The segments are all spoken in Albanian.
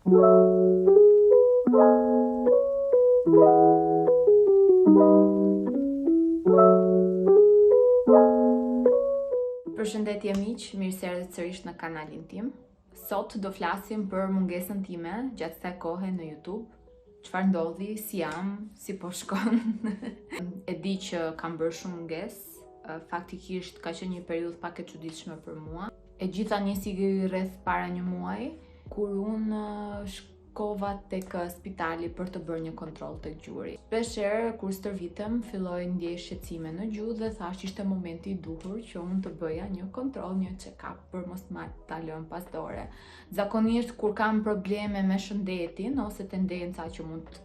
Përshëndetje miq, mirë se erdhët sërish në kanalin tim. Sot do flasim për mungesën time gjatë kësaj kohe në YouTube. Çfarë ndodhi, si jam, si po shkon. E di që kam bërë shumë mungesë, faktikisht ka qenë një periudhë pak e çuditshme për mua. E gjitha nisi rreth para një muaji, kur unë shkova tek spitali për të bërë një kontroll tek gjuri. Shpeshherë kur stërvitem, filloj ndjej shqetësime në gjuhë dhe thash ishte momenti i duhur që unë të bëja një kontroll, një check-up për mos ma ta lëm pas dore. Zakonisht kur kam probleme me shëndetin ose tendenca që mund të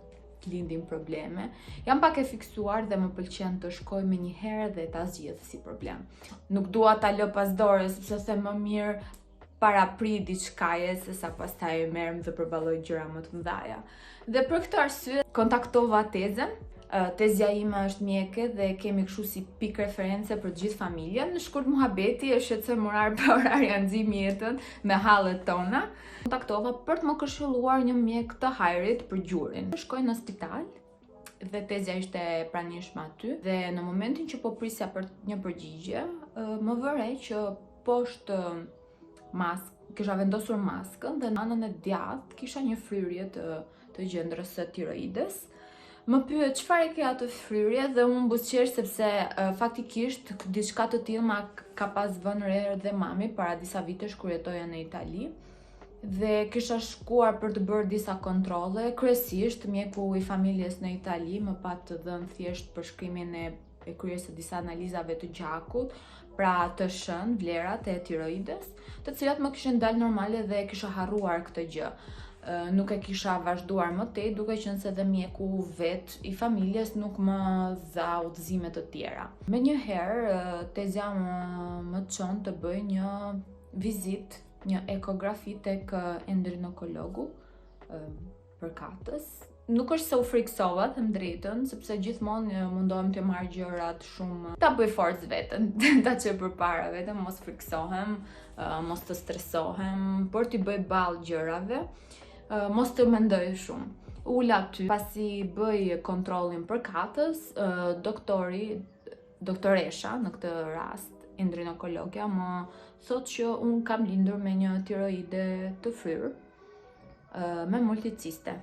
lindin probleme, jam pak e fiksuar dhe më pëlqen të shkoj me një herë dhe ta zgjidh si problem. Nuk dua ta lë pas dore sepse them më mirë para prit diçkaje se sa pastaj merrem dhe përballoj gjëra më të mëdha. Dhe për këtë arsye kontaktova tezën. Tezja ime është mjeke dhe kemi kështu si pikë reference për gjithë familjen. Në shkurt muhabeti e shqetësojmë orar për orar, janë nxjim jetën me hallet tona. Kontaktova për të më këshilluar një mjek të hajrit për gjurin. Shkoj në spital dhe tezja ishte pranishme aty dhe në momentin që po prisja për një përgjigje, më vërej që poshtë kisha vendosur maskën dhe në anën e djathtë kisha një fryrje të gjendrës së tiroides. Më pyet çfarë ke atë fryrje dhe unë buzëqesh sepse faktikisht diçka të tillë ka pas vënë re dhe mami para disa vitesh kur jetoja në Itali. Dhe kisha shkuar për të bërë disa kontrolle, kryesisht mjeku i familjes në Itali më pa të dhënë thjesht përshkrimin e kryesë së disa analizave të gjakut, pra të shën vlerat e tiroides, të cilat më kishin dalë normale dhe kisha harruar këtë gjë. Nuk e kisha vazhduar më tej, duke qenë se dhe mjeku vet i familjes nuk më dha udhëzime të tjera. Menjëherë tezja më çon të bëj një vizitë, një ekografi tek endokrinologu përkatës. Nuk është se u friksova, them drejtën, sepse gjithmonë mundohem të marr gjërat shumë, ta bëj forcë veten, ta çoj përpara vetëm, mos friksohem, mos të stresohem, por t'i bëj ballë gjërave, mos të mendoj shumë. Ula aty, pasi bëj kontrollin përkatës, doktoresha në këtë rast, endokrinologja, më thotë që unë kam lindur me një tiroide të fryrë, me multiciste.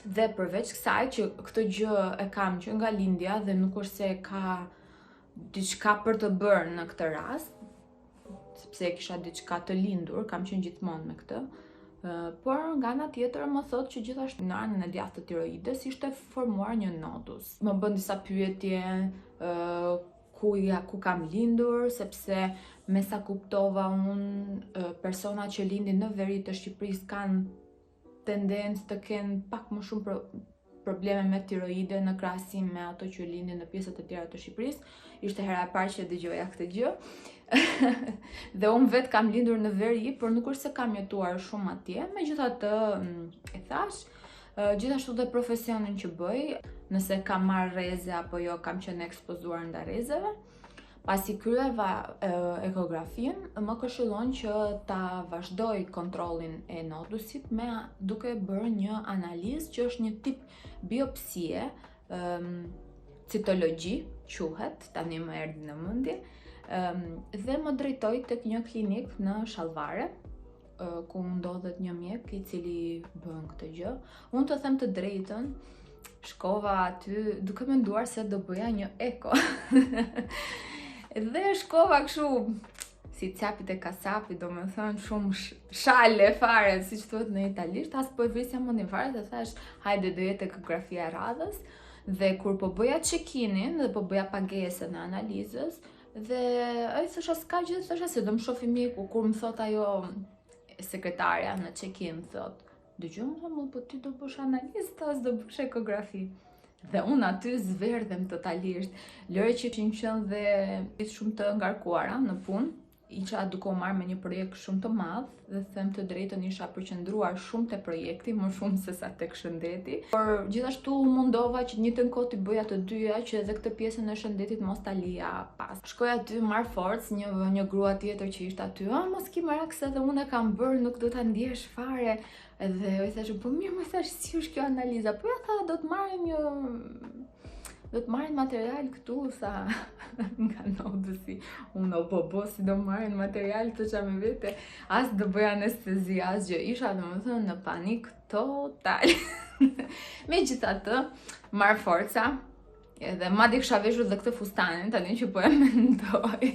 Dhe përveç kësaj që këtë gjë e kam që nga lindja dhe nuk është se ka diçka për të bërë në këtë rast, sepse kisha diçka të lindur, kam qenë gjithmonë me këtë, por nga ana tjetër më thotë që gjithashtu në anën e djathtë të tiroides ishte formuar një nodus. Më bën disa pyetje ku kam lindur, sepse me sa kuptova unë, persona që lindin në veri të Shqipërisë kanë tendencë të kenë pak më shumë probleme me tiroide në krahasim me ato që lindin në pjesët e tjera të Shqipërisë. Ishte hera e parë që dëgjoja këtë gjë. Dhe unë vetë kam lindur në veri, por nuk është se kam jetuar shumë atje. Megjithatë, e thash, gjithashtu dhe profesionin që bëj, nëse kam marrë rreze apo jo, kam qenë ekspozuar ndaj rrezeve. Pasi kryeva ekografin, më këshillon që ta vazhdoj kontrollin e nodusit duke bërë një analizë që është një tip biopsie, citologji quhet, tani më erdhi në mendje, dhe më drejtoi tek një klinik në Shallvare, ku ndodhet një mjek i cili bën këtë gjë. Unë të them të drejtën, shkova aty duke menduar se do bëja një eko. Dhe shkova kështu si capit e kasapit, do me thënë shumë shale fare, si që thuhet në italisht, as po e vrisja mendin fare dhe thash, hajde do jetë ekografia e radhës, dhe kur po bëja check-inin dhe po bëja pagesën e analizës, dhe ai thosha s'ka gjë, thosha se do më shofi mjeku, kur më thot ajo sekretarja në check-in, thot, dëgjoj më po ti do bësh analizë, as do bësh ekografi. Dhe unë aty zverdhem totalisht. Lëre që kishin qenë dhe shumë të ngarkuara në punë, isha duke u marrë me një projekt shumë të madh dhe them të drejtën isha përqendruar shumë te projekti, më shumë se sa tek shëndeti. Por gjithashtu mundova që të njëjtën kohë të bëja të dyja, që edhe këtë pjesën e shëndetit mos ta lija pas. Shkoj aty marr forcë, një grua tjetër që ishte aty, mos ki merak se edhe unë e kam bërë, nuk do ta ndjesh fare. Edhe i thash, po mirë, më thash, si është kjo analiza? Po ja tha, do të marrin material këtu, sa nga nodësi, unë si do marrin material të qa me vete, as do bëj anestezi, as gjë, isha dhe më thënë në panik total. Megjithatë, marr forca, edhe madje kisha veshur dhe këtë fustanin, tani që po e mendoj.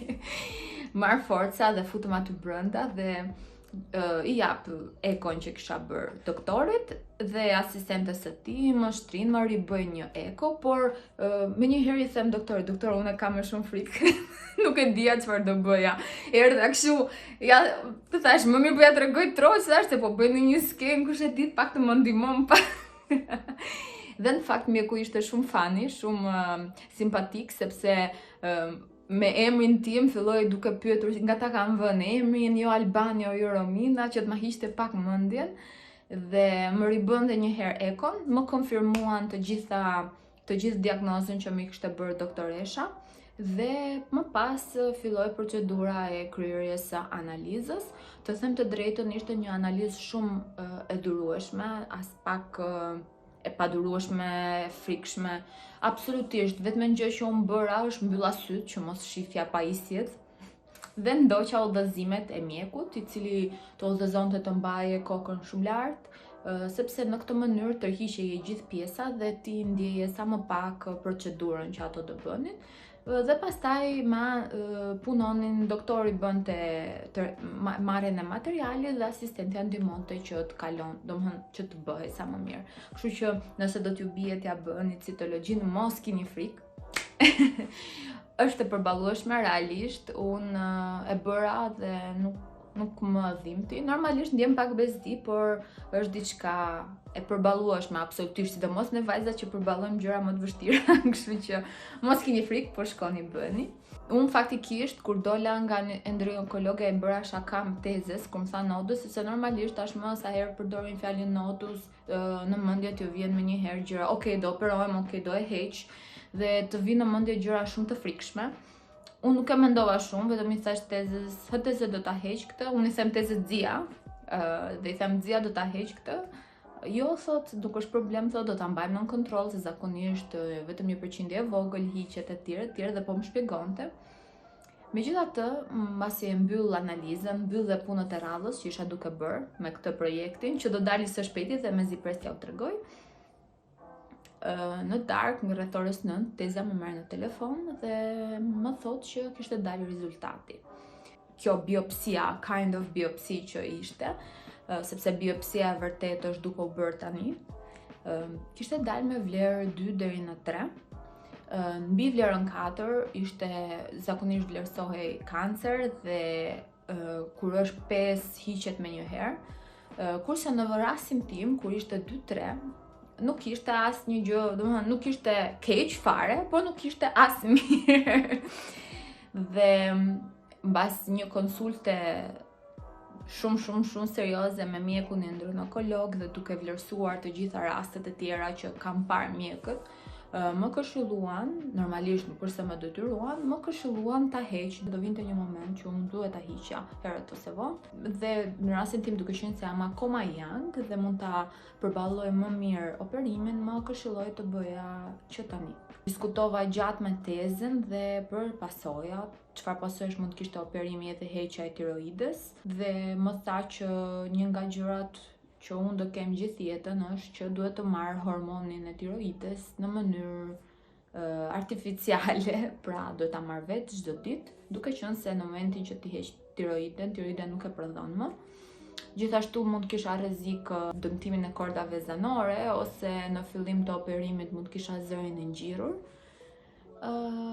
Marr forca dhe futëm aty brenda dhe i jap ekon që kisha bërë doktorit dhe asistentës së tij më shtrin më ribëj një eko, por me njëherë i them doktor, unë kam më shumë frikë, nuk e dija çfarë do bëja. Erdha kështu, ja, të thash, më mirë bëja tregoj troç, thash se po bëj në një skemë, kush e di, pak të më ndihmon pa. Dhe në fakt mjeku ishte shumë fani, shumë simpatik, sepse me emrin tim filloi duke pyetur, nga ta kam vënë emrin, jo Albania, jo Romina, që të ma hiqte pak mendjen, dhe më ribënde një herë ekon, më konfirmuan të gjithë diagnozën që më kishte bërë doktoresha, dhe më pas filloi procedura e kryerjes së analizës. Të them të drejtën, ishte një analizë shumë e durueshme, as pak e padurueshme, frikshme, absolutisht. Vetëm gjë që unë bëra është mbylla syt që mos shifja pajisjet dhe ndoqa udhëzimet e mjekut, i cili të udhëzonte të mbaje kokën shumë lart, sepse në këtë mënyrë tërhiqej gjithë pjesa dhe ti ndjeje sa më pak procedurën që ato do bënin. Dhe pastaj punonin, doktori bënte marrjen e materialit dhe asistentja ndihmonte që të kalon, domethënë që të bëhej sa më mirë. Kështu që nëse do t'ju bie t'ja bëni citologjinë, mos keni frikë. Është e përballueshme realisht, unë e bëra dhe nuk më dhimbti. Normalisht ndjem pak bezdi, por është diçka e përballueshme absolutisht, sidomos ne vajzat që përballojmë gjëra më të vështira, kështu që mos keni frikë, po shkoni bëni. Unë faktikisht kur dola nga endokrinologe e bëra shaka tezës, kur më tha nodus, sepse normalisht tashmë sa herë përdorin fjalën nodus, në mendje t'ju vjen më një herë gjëra, okay, do operohem, okay, do e heq, dhe të vinë në mendje gjëra shumë të frikshme. Unë nuk e mendova shumë, vetëm i thash tezës, tezë do ta heq këtë, unë i them tezës Xia, dhe i them Xia do ta heq këtë. Jo, thot, nuk është problem, thot, do ta mbajmë nën kontroll, se zakonisht vetëm 1% e vogël hiqet e tjerë dhe po më shpjegonte. Megjithatë, mbasi e mbyll analizën, mbyll dhe punët e radhës që isha duke bërë me këtë projektin, që do dali së shpejti dhe mezi pres t'ja u tregoj. Në darkë, nga rreth orës 9, teza më merr në telefon dhe më thotë që kishte dalë rezultati. Kjo biopsia, kind of biopsi që ishte, sepse biopsia e vërtet është duke u bërë tani, kishte dalë me vlerë 2 deri në 3. Mbi vlerën 4 ishte zakonisht vlerësohej kancer dhe kur është 5 hiqet me një herë, kurse në rastin tim kur ishte 2-3, nuk ishte asë një gjë, domethënë nuk ishte keq fare, por nuk ishte as mirë. Dhe mbas një konsulte shumë serioze me mjekun e endokrinolog dhe duke vlerësuar të gjitha rastet e tjera që kam parë mjekët, më këshilluan, normalisht nuk është se më detyruan, më këshilluan ta heq, do vinte një moment që unë duhet ta hiqja herët ose vonë. Dhe në rastin tim, duke qenë se jam akoma young dhe mund ta përballoj më mirë operimin, më këshilloi të bëja që tani. Diskutova gjatë me tezën dhe për pasojat, çfarë pasojash mund të kishte operimi edhe heqja e tiroides, dhe më tha që një nga gjërat që unë do kem gjithë jetën është që duhet të marr hormonin e tiroides në mënyrë artificiale, pra duhet ta marr vetë çdo ditë, duke qenë se në momentin që ti heq tiroiden nuk e prodhon më. Gjithashtu mund të kisha rrezik dëmtimin e kordave zanore, ose në fillim të operimit mund të kisha zërin e ngjirur,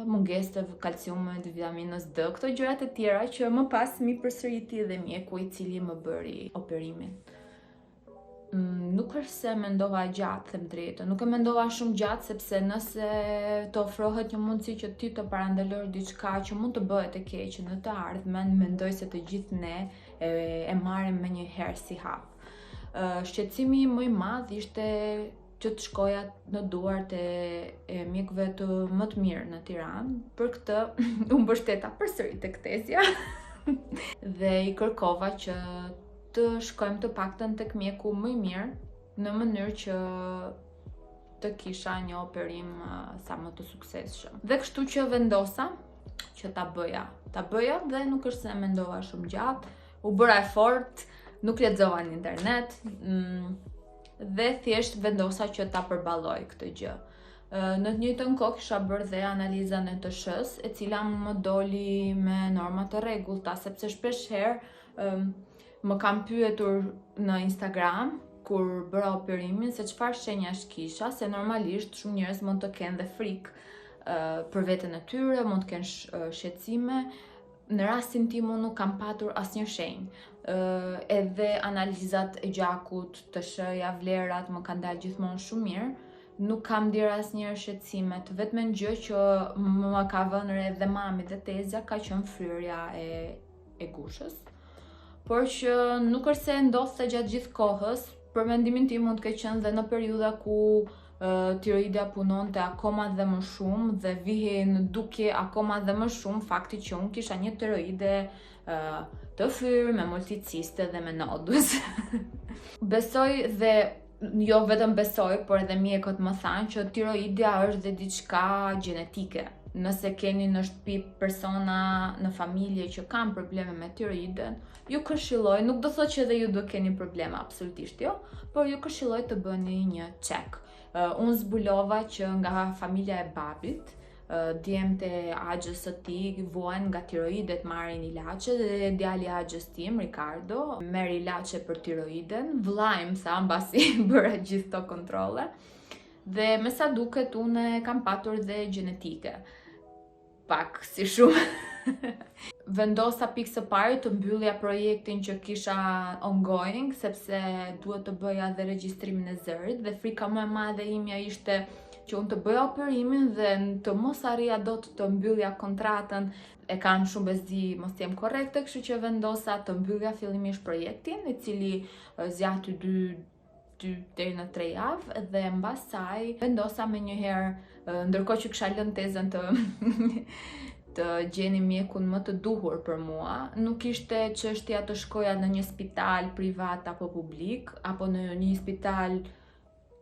mungesë të kalciumit, vitaminës D, këto gjërat e tjera që më pas mi përsëriti dhe mjeku i cili më bëri operimin. Nuk nuk është se mendova gjatë, them drejtën. Nuk e mendova shumë gjatë sepse nëse të ofrohet një mundësi që ti të parandalosh diçka që mund të bëhet e keqe në të ardhmen, mendoj se të gjithë ne e marrim me një herë si hap. Shqetësimi më i madh ishte që të shkoja në duart e mjekëve të më të mirë në Tiranë. Për këtë u mbështeta përsëri tek tezja dhe i kërkova që të shkojmë të paktën tek mjeku më i mirë në mënyrë që të kisha një operim sa më të suksesshëm. Dhe kështu që vendosa që ta bëja dhe nuk është se mendova shumë gjatë, u bëra e fortë, nuk lexova në internet dhe thjesht vendosa që ta përballoj këtë gjë. Në të njëjtën kohë kisha bërë dhe analizën e TSH-s, e cila më doli me norma të rregullta, sepse shpesh herë më kam pyetur në Instagram kur bëra operimin se çfarë shenjash kisha, se normalisht shumë njerëz mund të kenë dhe frikë për veten e tyre, mund të kenë shqetësime. Në rastin tim unë nuk kam patur asnjë shenjë. Edhe analizat e gjakut, TSH-ja, vlerat më kanë dalë gjithmonë shumë mirë. Nuk kam ndier asnjëherë shqetësime. Vetëm gjë që më ka vënë re dhe mami dhe tezja ka qenë fryrja e gushës. Por që nuk është se ndodhte gjatë gjithë kohës, për mendimin tim mund të ketë qenë dhe në periudha ku tiroidja punonte akoma dhe më shumë dhe vihej në dukje akoma dhe më shumë fakti që unë kisha një tiroide të fyrë, me multiciste dhe me nodus. Besoj dhe jo vetëm besoj, por edhe mjekët më thanë që tiroidja është dhe diçka gjenetike. Nëse keni në shtëpi persona në familje që kanë probleme me tiroiden, ju këshilloj, nuk do thotë që edhe ju do keni probleme, absolutisht jo, por ju këshilloj të bëni një check. Unë zbulova që nga familja e babit, djemtë e axhës së tij vuajnë nga tiroidet, marrin ilaçe dhe djali i axhës tim, Ricardo, merr ilaçe për tiroiden. Vllai më tha mbasi bëra gjithë këto kontrolle. Dhe me sa duket unë kam patur dhe gjenetike. Pak si shumë. Vendosa pikë së pari të mbyllja projektin që kisha ongoing, sepse duhet të bëja dhe regjistrimin e zërit dhe frika më e madhe imja ishte që unë të bëja operimin dhe të mos arrija dot të mbyllja kontratën. E kam shumë bezi mos jem korrekte, kështu që vendosa të mbyllja fillimisht projektin, i cili zgjati 2 deri në 3 javë dhe mbas saj vendosa me një herë, ndërkohë që kisha lënë tezën të gjeni mjekun më të duhur për mua, nuk ishte çështja të shkoja në një spital privat apo publik, apo në një spital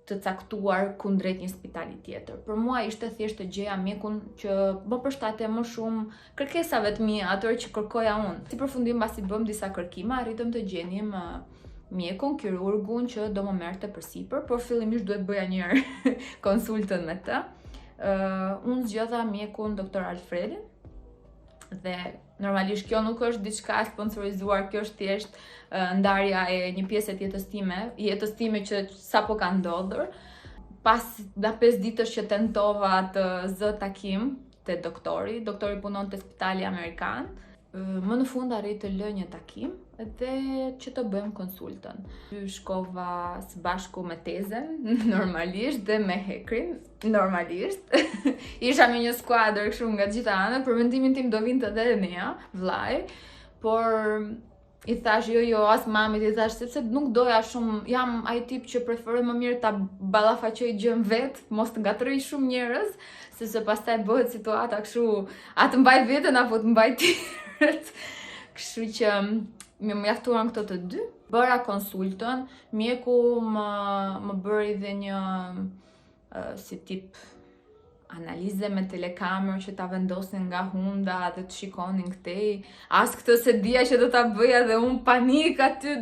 të caktuar kundrejt një spitali tjetër. Për mua ishte thjesht të gjeja mjekun që më përshtate më shumë kërkesave të mia, ato që kërkoja unë. Si përfundim mbasi bëm disa kërkime, arritëm të gjenim mjekun, kirurgun që do më merrte përsipër, por fillimisht duhet bëja një herë konsultën me të. Unë zgjodha mjekun Dr. Alfredin dhe normalisht kjo nuk është diçka sponsorizuar, kjo është thjesht ndarja e një pjesë e jetës time që sapo ka ndodhur. Pas 5 ditësh që tentova të zë takim te doktori punon te spitali amerikan. Më në fund arrit të lë një takim dhe që të bëjmë konsultën. Shkova së bashku me tezën, normalisht, dhe me hekrin, normalisht. Isha me një skuadër kështu nga gjitha anët, për mendimin tim do vinte edhe Nea, vllai, por i thash jo as mamit, i thash sepse nuk doja shumë, jam ai tip që preferoj më mirë ta ballafaqoj gjën vet, mos të ngatroj shumë njerëz, sepse pastaj bëhet situata kështu, a të mbaj veten apo të mbaj tjerët. Kështu që më mjaftuan këto të dy. Bëra konsultën, mjeku më bëri dhe një si tip analize me telekamerë që ta vendosin nga hunda dhe të shikonin këtej. As këtë se dija që do ta bëja dhe unë panik aty,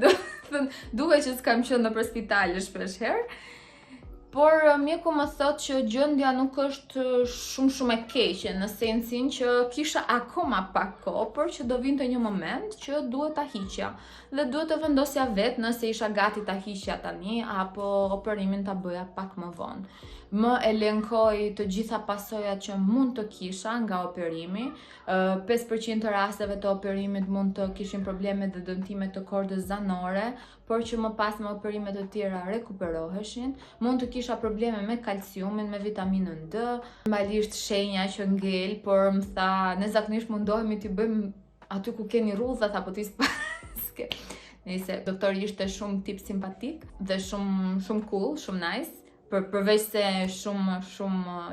duhet që s'kam qenë nëpër spitale shpesh herë. Por mjeku më thot që gjendja nuk është shumë e keqe, në sensin që kisha akoma pak kohë, por që do vinte një moment që duhet ta hiqja. Dhe duhet të vendosja vetë nëse isha gati ta hiqja tani apo operimin ta bëja pak më vonë. Më elenkoj të gjitha pasojat që mund të kisha nga operimi. 5% të rasteve të operimit mund të kishin probleme dhe dëmtime të kordës zanore, por që më pas me operimet të tjera rekuperoheshin. Mund të kisha probleme me kalciumin, me vitaminën D, normalisht shenja që ngel, por më tha, ne zakonisht mundohemi t'i bëjmë aty ku keni rrudhat apo t'i spaske. Nëse doktori ishte shumë tip simpatik dhe shumë cool, shumë nice, përveç se shumë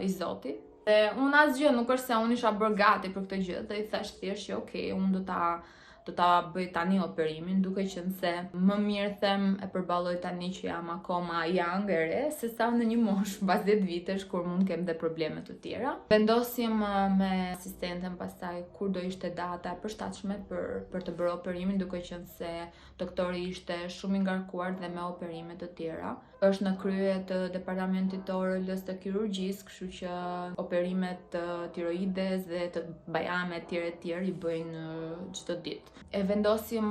i zoti. Dhe unë asgjë nuk është se unë isha bërë gati për këtë gjë dhe i thash thjesht që okay, unë do ta bëj tani operimin, duke qenë se më mirë them e përballoj tani që jam akoma young e re, se sa në një moshë mbas 10 vitesh kur mund kem dhe probleme të tjera. Vendosim me asistenten pastaj kur do ishte data e përshtatshme për të bërë operimin, duke qenë se doktori ishte shumë i ngarkuar dhe me operime të tjera. Është në krye të departamentit të orëlës të kirurgjisë, kështu që operimet të tiroides dhe të bajame tjerë i bëjnë çdo ditë. E vendosim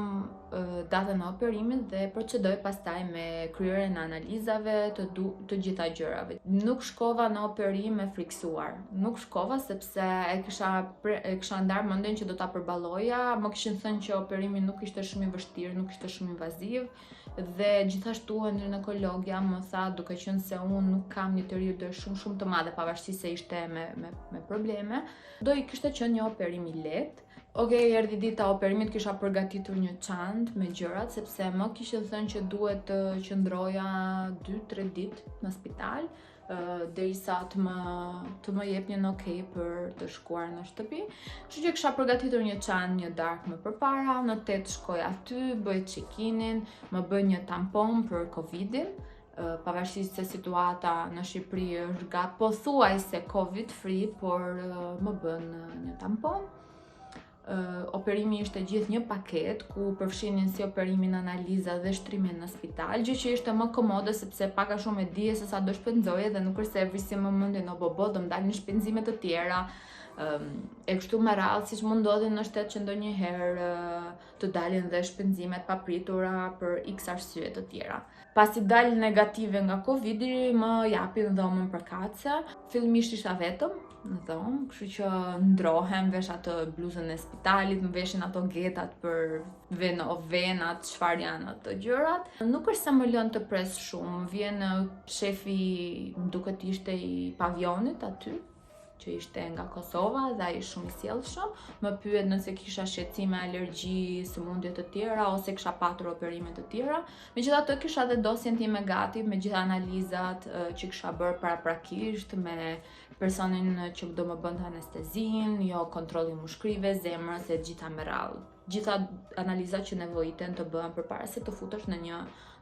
datën e operimit dhe procedoj pastaj me kryerjen e analizave të gjitha gjërave. Nuk shkova në operim me friksuar. Nuk shkova sepse e kisha ndarë mendjen që do ta përballoja. Më kishin thënë që operimi nuk ishte shumë i vështirë, nuk ishte shumë invaziv dhe gjithashtu endokrinologja më tha, duke qenë se unë nuk kam një tiroidë shumë të madhe pavarësisht se ishte me probleme, do i kishte qenë një operim i lehtë. Okej, erdhi dita e operimit, kisha përgatitur një çantë me gjërat sepse më kishin thënë që duhet të qëndroja 2-3 ditë në spital derisa të më jepnin okay për të shkuar në shtëpi. Kështu që kisha përgatitur një çantë një darkë më përpara, në 8 shkoj aty, bëj check-inin, më bëj një tampon për Covidin. Pavarësisht se situata në Shqipëri është pothuajse Covid free, por më bën një tampon. Operimi ishte gjithë një paket ku përfshinin si operimin, analiza dhe shtrimin në spital, gjë që ishte më komode sepse pak a shumë e dije se sa do shpenzoje dhe nuk është se e vrisim më mendjen do më dalin shpenzime të tjera. E kështu me radhë, siç mund ndodhi në shtet që ndonjëherë të dalin dhe shpenzimet papritura për x arsye të tjera. Pasi dal negative nga Covidi, më japin dhomën përkatëse. Fillimisht isha vetëm në dhomë, kështu që ndrohem, vesh atë bluzën e spitalit, më veshin ato getat për venat, çfarë janë ato gjërat. Nuk është se më lën të pres shumë, vjen shefi, më duket ishte i pavionit aty, që ishte nga Kosova dhe ai shumë i sjellshëm, më pyet nëse kisha shqetësime, alergji, sëmundje të tjera ose kisha patur operime të tjera. Megjithatë kisha dhe dosjen time gati me gjitha analizat që kisha bërë paraprakisht, me personin që do më bënte anestezin, jo kontrollin mushkrive, zemrës e gjitha me radhë. Gjitha analizat që nevojiten të bëhen përpara se të futesh në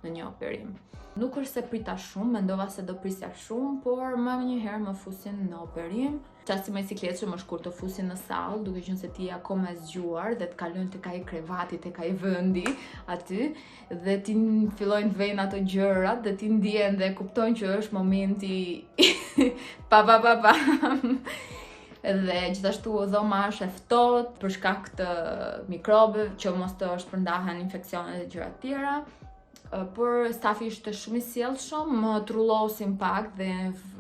një operim. Nuk është se prita shumë, mendova se do prisja shumë, por më njëherë më fusin në operim. Qasi më i sikletshëm është kur të fusin në sallë, duke qenë se ti je akoma e zgjuar dhe të kalojnë tek ai krevati, tek ai vendi aty dhe ti fillojnë të vejnë ato gjërat dhe ti ndjen dhe kupton që është momenti pa. Dhe gjithashtu dhoma është e ftohtë për shkak të mikrobeve që mos të shpërndahen infeksionet e gjëra të tjera. Por stafi ishte shumë i sjellshëm, më trullosin pak dhe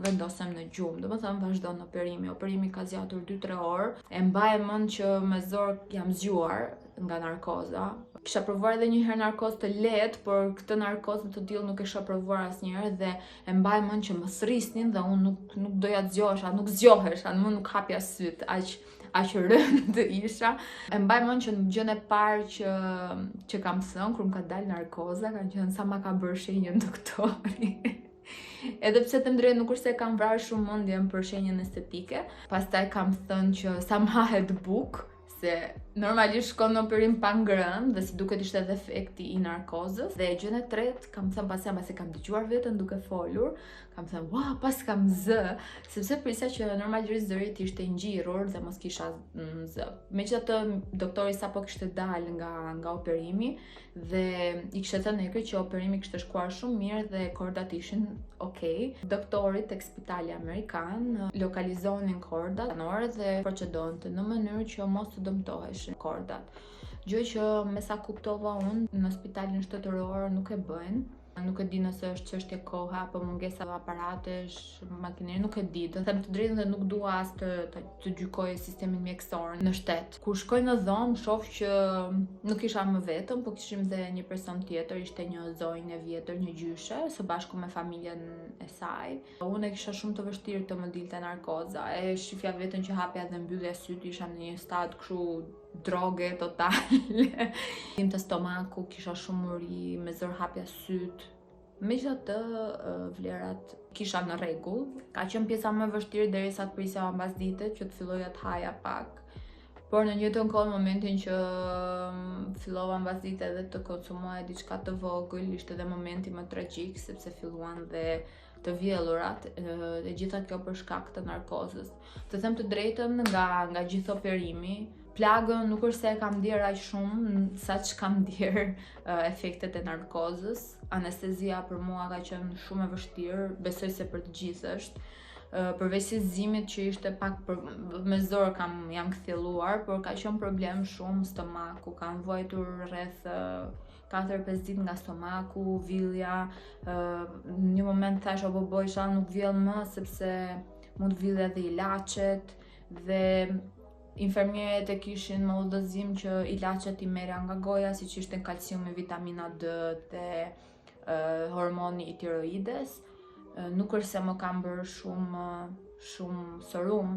vendosem në gjumë. Domethënë vazhdon operimi. Operimi ka zgjatur 2-3 orë. E mbaj mend që me zor jam zgjuar nga narkoza. Kisha provuar edhe një herë narkozë të lehtë, por këtë narkozë të tillë nuk e kisha provuar asnjëherë dhe e mbaj mend që më thrisnin dhe unë nuk doja të zgjohesha, nuk zgjohesha, më nuk hapja syt, aq rënd isha. E mbaj mend që në gjën e parë që kam thënë kur më ka dalë narkoza, kanë qenë sa ma ka bërë shenjën doktori. Edhe pse të drejtë nuk është se kam vrarë shumë mendjen për shenjën estetike, pastaj kam thënë që sa më hahet buk, se Normalisht shkon në operim pa ngrënë dhe si duket ishte edhe efekti i narkozës. Dhe gjën e tretë, kam thënë pasi kam dëgjuar veten duke folur, kam thënë, "Wow, pas kam zë", sepse prisja që normalisht zëri ishte i ngjirur dhe mos kisha zë. Megjithatë, doktori sapo kishte dalë nga operimi dhe i kishte thënë Ekrit që operimi kishte shkuar shumë mirë dhe kordat ishin okay. Doktorit tek spitali amerikan lokalizonin kordat anore dhe procedohente në mënyrë që mos të dëmtoheshin kordat. Gjë që me sa kuptova unë në spitalin shtetëror nuk e bëjnë. Nuk e di nëse është çështje kohe apo mungesa aparatesh, makineri, nuk e di. Të them të drejtën dhe nuk dua as të gjykoj sistemin mjekësor në shtet. Kur shkoj në dhomë, shoh që nuk isha më vetëm, po kishim dhe një person tjetër, ishte një zonjë e vjetër, një gjyshe, së bashku me familjen e saj. Unë e kisha shumë të vështirë të më dilte narkoza. E shifja veten që hapja dhe mbyllja syt, isha në një stad kështu droge totale. Tim të stomaku, kisha shumë uri, me zor hapja syt. Megjithatë, vlerat kisha në rregull. Ka qenë pjesa më e vështirë derisa të prisja mbas ditët që të filloja të haja pak. Por në njëjtën kohë, në momentin që fillova mbas ditët edhe të konsumoja diçka të vogël, ishte edhe momenti më tragjik sepse filluan dhe të vjellurat, e gjitha kjo për shkak të narkozës. Të them të drejtën, nga gjithë operimi, plagën nuk është se e kam ndier aq shumë sa që kam ndier efektet e narkozës. Anestezia për mua ka qenë shumë e vështirë, besoj se për të gjithë është. Përveç zimit që ishte pak me zor jam kthjelluar, por ka qenë problem shumë stomaku, kam vuajtur rreth 4-5 ditë nga stomaku, villja. Në një moment thash o bojsha nuk vjell më sepse mund të villë edhe ilaçet dhe infermierët e kishin më udhëzim që ilaçet i merja nga goja, siç ishte kalciumi, vitamina D dhe hormoni i tiroides. Nuk është se më kam bërë shumë sorum,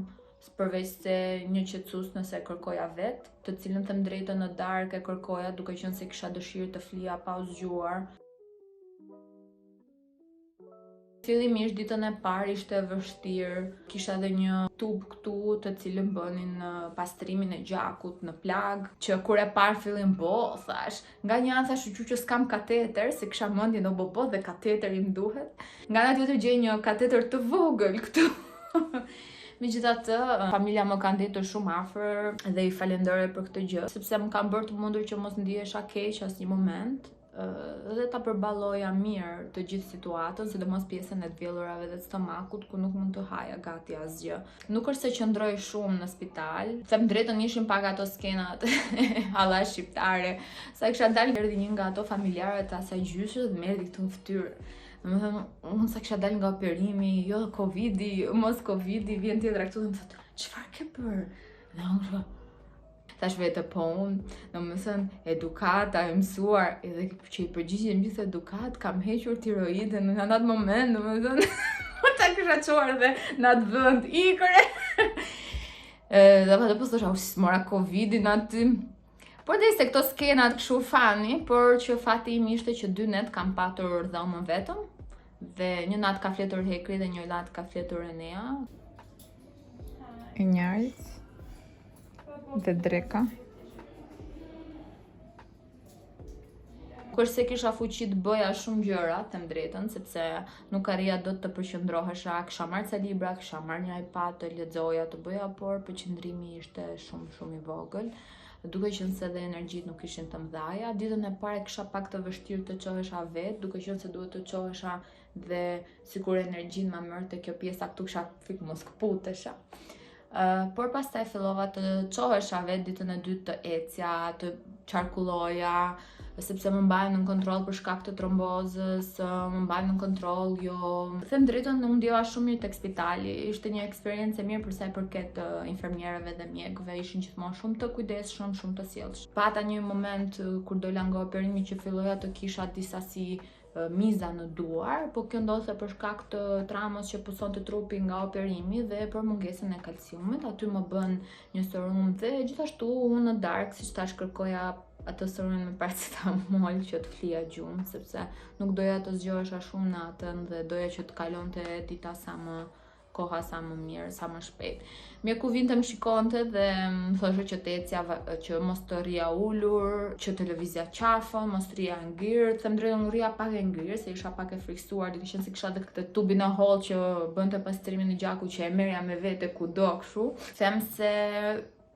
përveç se një qetësues nëse e kërkoja vetë, të cilën them drejtën në darkë e kërkoja duke qenë se kisha dëshirë të flija pa u zgjuar. Fillimisht ditën e parë ishte vështirë, kisha edhe një tub këtu të cilën bënin pastrimin e gjakut në plag, që kur e parë fillim thash, nga një anë thash që s'kam kateter, se kisha mendjen o bobo dhe kateteri më duhet. Nga ana tjetër gjej një kateter të vogël këtu. Megjithatë, familja më ka ndetur shumë afër dhe i falenderoj për këtë gjë, sepse më kanë bërë të mundur që mos ndihesha keq asnjë moment. Dhe ta përballoja mirë të gjithë situatën, sidomos pjesën e të vjellurave dhe të stomakut, ku nuk mund të haja gati asgjë. Nuk është se qëndroj shumë në spital, them drejtën ishin pak ato skenat halla shqiptare, sa kisha dalë erdhi një nga ato familjarët të asaj gjyshe dhe më erdhi këtu në fytyrë. Domethënë, unë sa kisha dalë nga operimi, jo Covidi, mos Covidi, vjen tjetra këtu dhe më thotë, "Çfarë ke bërë?" Dhe unë thash vetë po unë, domethënë edukata e mësuar, edhe që i përgjigjem gjithë edukat, kam hequr tiroiden në atë moment, domethënë ta kisha çuar dhe në atë vend ikre. Dhe atë po thosha, s'mora Covidin aty. Por dhe se këto skenat këshu fani, por që fati im ishte që 2 net kam patur dhomën vetëm, dhe një natë ka fletur Hekri dhe një natë ka fletur Enea. E njarit dhe dreka. Kurse kisha fuqi të bëja shumë gjëra, them drejtën, sepse nuk arrija dot të përqendrohesha, kisha marrë ca libra, kisha marrë një iPad të lexoja, të bëja, por përqendrimi ishte shumë i vogël. Duke qenë se dhe energjit nuk ishin të mëdhaja. Ditën e parë kisha pak të vështirë të qohesha vetë, duke qenë se duhet të qohesha dhe sikur energjin ma mërte kjo pjesa këtu kisha fik mos këputesha. Por pastaj fillova të qohesha vetë, ditën e dytë të ecja, të qarkulloja, sepse më mbajnë në kontroll për shkak të trombozës, më mbajnë në kontroll, jo. Them drejtën, unë ndjeva shumë mirë tek spitali, ishte një eksperiencë e mirë për sa i përket infermierëve dhe mjekëve, ishin gjithmonë shumë të kujdesshëm, shumë të sjellshëm. Pata një moment kur dola nga operimi që filloja të kisha disa si miza në duar, po kjo ndodhte për shkak të traumës që pusonte trupi nga operimi dhe për mungesën e kalciumit. Aty më bën një serum dhe gjithashtu unë në darkë, siç tash kërkoja atë serumin me paracetamol që të flija gjumë, sepse nuk doja të zgjohesha shumë natën dhe doja që të kalonte dita sa më koha sa më mirë, sa më shpejt. Mjeku vinte më shikonte dhe më thoshte që të ecja, që mos të rria ulur, që televizja qafën, mos të rria ngirë. Them drejtën, rria pak e ngirë, se isha pak e friksuar, duke qenë se kisha dhe këtë tubin e hollë që bënte pastrimin e gjakut, që e merja me vete kudo kështu. Them se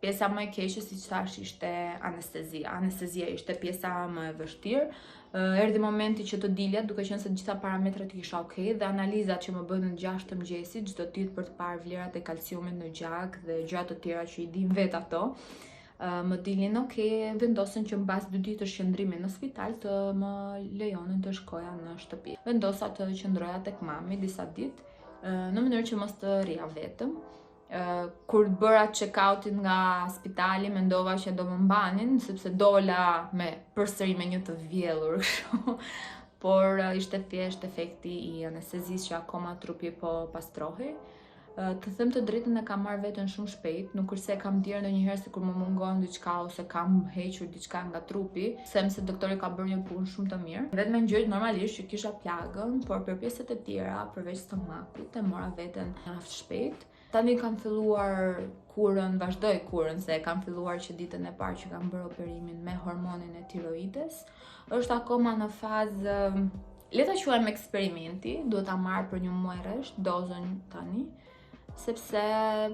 pjesa më e keqe, siç thash, ishte anestezia. Anestezia ishte pjesa më e vështirë. Erdhi momenti që të dilja, duke qenë se gjitha parametrat isha okay, dhe analizat që më bënën 6 të mëngjesit çdo ditë për të parë vlerat e kalciumit në gjak dhe gjëra të tjera që i dim vet ato, më dilin okay, vendosën që mbas 2 ditësh qëndrimi në spital të më lejonin të shkoja në shtëpi. Vendosa të qëndroja tek mami disa ditë në mënyrë që mos të rria vetëm. Kur bëra check-outin nga spitali, mendova që do më mbanin, sepse dola përsëri me një të vjellur kështu. Por ishte thjesht efekti i anestezisë që akoma trupi po pastrohej. Të them të drejtën, e kam marrë veten shumë shpejt, nuk është se kam dirë ndonjëherë se kur më mungon diçka ose kam hequr diçka nga trupi, them se doktori ka bërë një punë shumë të mirë. Vetëm gjëjt normalisht që kisha plagën, por për pjesët e tjera, përveç stomakut, e mora veten mjaft shpejt. Tani kam filluar kurën, vazhdoj kurën, se kam filluar që ditën e parë që kam bërë operimin me hormonin e tiroides. Është akoma në fazë, le ta quajmë eksperimenti, duhet ta marr për një muaj rresht dozën tani, sepse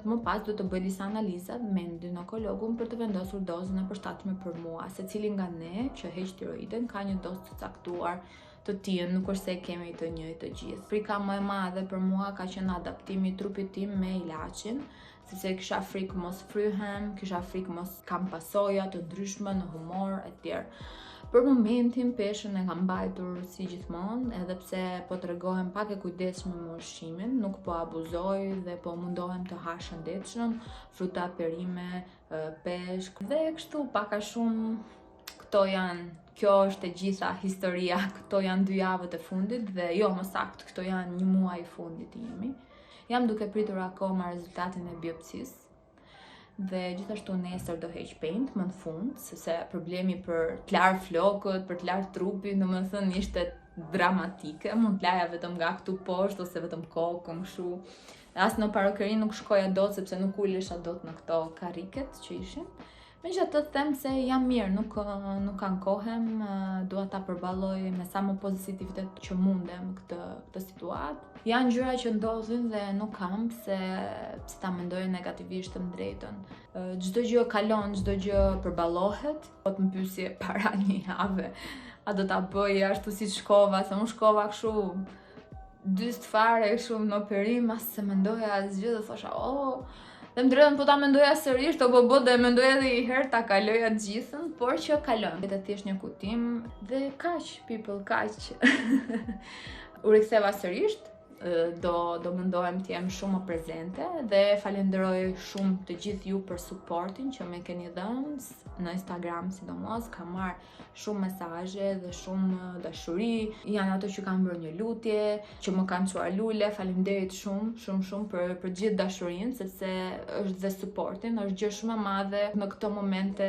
më pas duhet të bëj disa analiza me ginekologun për të vendosur dozën e përshtatshme për mua. Secili nga ne që heq tiroiden ka një dozë të caktuar të tillë, nuk është se kemi të njëjtë të gjithë. Frika më e madhe për mua ka qenë adaptimi i trupit tim me ilaçin, sepse kisha frikë mos fryhem, kisha frikë mos kam pasoja të ndryshme në humor etj. Për momentin peshën e kam mbajtur si gjithmonë, edhe pse po tregohem pak e kujdesshme me ushqimin, nuk po abuzoj dhe po mundohem të ha shëndetshëm, fruta, perime, peshk dhe kështu pak a shumë. Kjo është e gjitha historia, këto janë 2 javët e fundit dhe jo më saktë, këto janë 1 muaj i fundit i imi. Jam duke pritur akoma rezultatin e biopsisë dhe gjithashtu nesër do heq paint më në fund, sepse problemi për të larë flokët, për të larë trupin, domethënë ishte dramatike, mund të laja vetëm nga këtu poshtë ose vetëm kokën kështu. As në parokeri nuk shkoja dot sepse nuk ulesha dot në këto karriket që ishin. Megjithatë të them se jam mirë, nuk ankohem, dua ta përballoj me sa më pozitivitet që mundem këtë situatë. Janë gjëra që ndodhin dhe nuk kam pse ta mendoj negativisht të drejtën. Çdo gjë kalon, çdo gjë përballohet. Po të më pyesje para 1 jave, a do ta bëj ashtu si shkova, se unë shkova kështu dyst fare kështu në operim, as se mendoja asgjë dhe thosha, dhe më drejtën po ta mendoja sërish, të po dhe mendoja edhe i herë ta kaloja të gjithën, por që kalon. Vete thjesht një kutim dhe kaq, people, kaq. U riktheva sërish, do mendohem të jem shumë më prezente dhe falenderoj shumë të gjithë ju për supportin që më keni dhënë në Instagram, sidomos kam marrë shumë mesazhe dhe shumë dashuri. Janë ato që kanë bërë një lutje, që më kanë çuar lule. Faleminderit shumë për gjithë dashurinë, sepse është dhe supportin, është gjë shumë e madhe në këto momente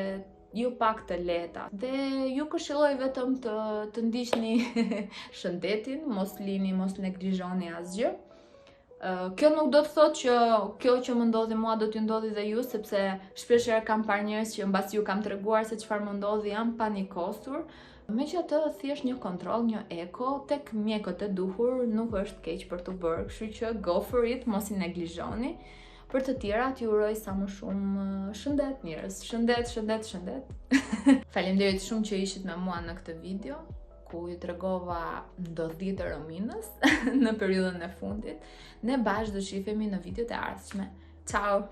ju pak të lehta. Dhe ju këshilloj vetëm të ndiqni shëndetin, mos lini, mos neglizhoni asgjë. Kjo nuk do të thotë që kjo që më ndodhi mua do t'ju ndodhi dhe ju, sepse shpeshherë kam parë njerëz që mbasi ju kam treguar se çfarë më ndodhi janë panikosur. Megjithatë, thjesht një kontroll, një eko tek mjekët e duhur nuk është keq për të bërë, kështu që go for it, mos i neglizhoni. Për të tjerat ju uroj sa më shumë shëndet njerëz, shëndet. Faleminderit shumë që ishit me mua në këtë video, ku ju tregova ndodhjet e Rominës në periudhën e fundit. Ne bashkë do shihemi në videot e ardhshme. Ciao!